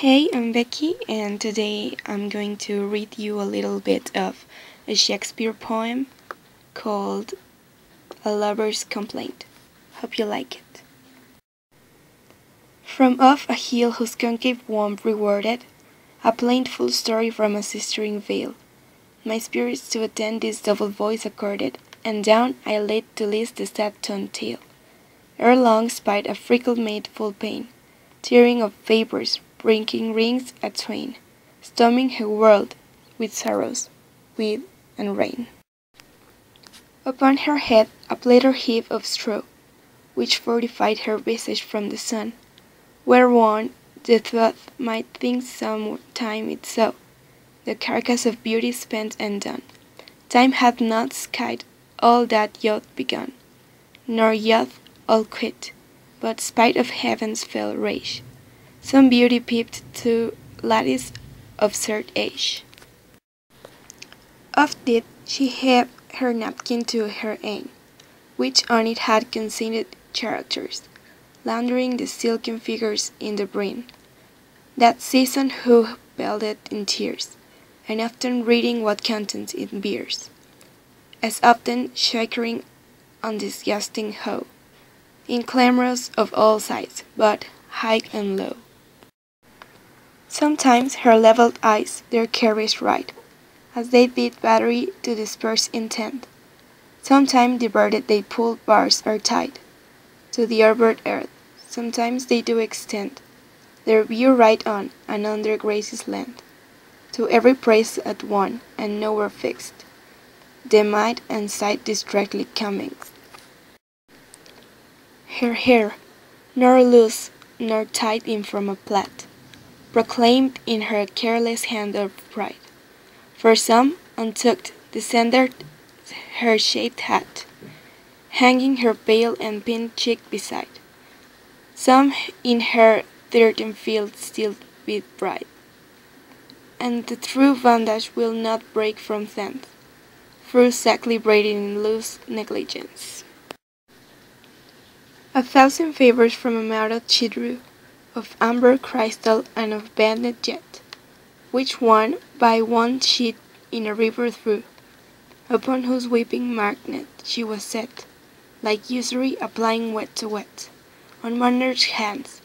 Hey, I'm Becky, and today I'm going to read you a little bit of a Shakespeare poem called A Lover's Complaint. Hope you like it. From off a hill whose concave warmth rewarded a plaintful story from a sistering vale, my spirits to attend this double voice accorded, and down I laid to list the sad-toned tale. Ere long spied a freckle made full pain, tearing of vapors, brinking rings a twain, storming her world with sorrows, wind, and rain. Upon her head a platter heap of straw, which fortified her visage from the sun, whereon the thought might think some time it saw the carcass of beauty spent and done. Time hath not skied all that youth begun, nor youth all quit, but spite of heaven's fell rage, some beauty peeped to lattice of cert age. Oft did she have her napkin to her ain, which on it had consigned characters, laundering the silken figures in the brin. That season who bathed in tears, and often reading what contents it bears, as often shakering on disgusting hoe, in clamorous of all sides, but high and low. Sometimes her levelled eyes their carriage ride, as they did battery to disperse intent. Sometimes diverted they pull bars or tied to the ordered earth. Sometimes they do extend their view right on and under grace's land, to every praise at one and nowhere fixed, the might and sight distractly coming. Her hair, nor loose nor tied in from a plait, proclaimed in her careless hand of pride. For some, untucked, descended her shaped hat, hanging her pale and pinned cheek beside. Some in her threatened field still beat bright, and the true bandage will not break from thence, through sackly braiding in loose negligence. A thousand favors from a mouth she drew, of amber crystal and of banded jet, which one by one she in a river threw, upon whose weeping magnet she was set, like usury applying wet to wet, on wondrous hands,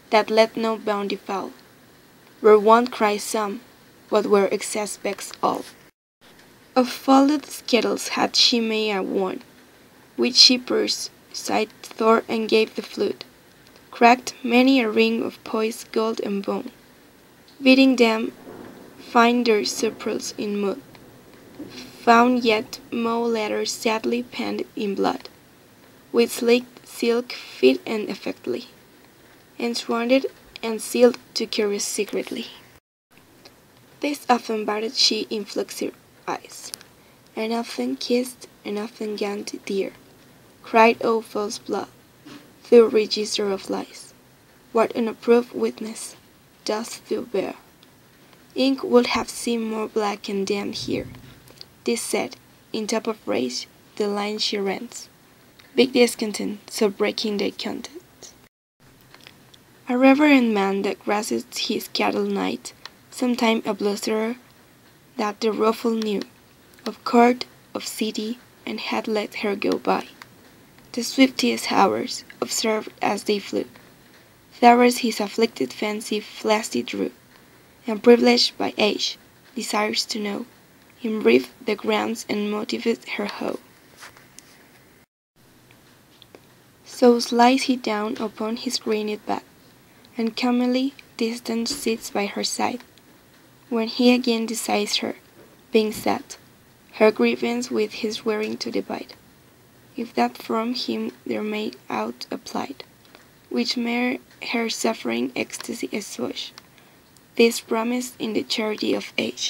that let no bounty fall, where want cries some, but where excess becks all. Of folded skettles had she made a one, which she pursed, sighed Thor and gave the flute, cracked many a ring of poised gold and bone, bidding them find their sepulchres in mood, found yet more letters sadly penned in blood, with sleek silk fit and effectly, enswathed and sealed to curious secretly. This often bathed she in fluxed eyes, and often kissed, and often gan to tear, cried O false blood, thou register of lies, what unapproved witness dost thou bear? Ink would have seemed more black and damned here. This said, in top of rage, the line she rents, big discontent, so breaking the content. A reverend man that grasses his cattle night, sometime a blusterer, that the ruffle knew, of court, of city, and had let her go by. The swiftest hours, observed as they flew, flowers his afflicted fancy flashy drew, and privileged by age, desires to know, in brief, the grounds and motives her hoe. So lies he down upon his greened back, and comely distant sits by her side, when he again desires her, being sad, her grievance with his wearing to divide, if that from him there may aught applied, which mere her suffering ecstasy assuage, this promised in the charity of age.